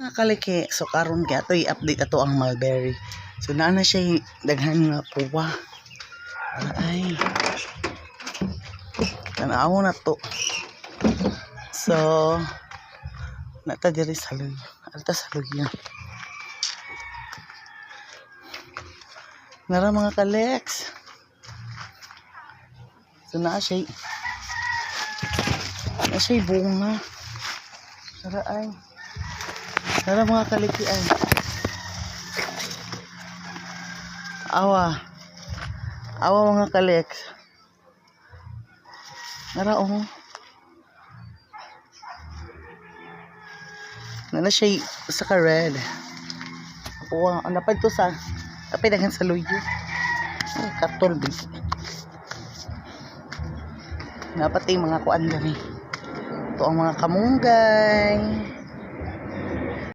Mga kaliki, so karon kaya ito i-update ato ang mulberry. So na siya daghan nga kuwa. Ay. Tanaw na to. So nata diri sa luy. Alta sa luy yan. Nara mga kaleks. So na siya bunga. Nara ay. Nara mga kaliki ay. Awa mga kaleks. Nara Nana siya sa ka red. Ako napad to sa tapay dagan sa luyo. Ay katol big. Napatay mga kuan gani. Ito ang mga kamunggay.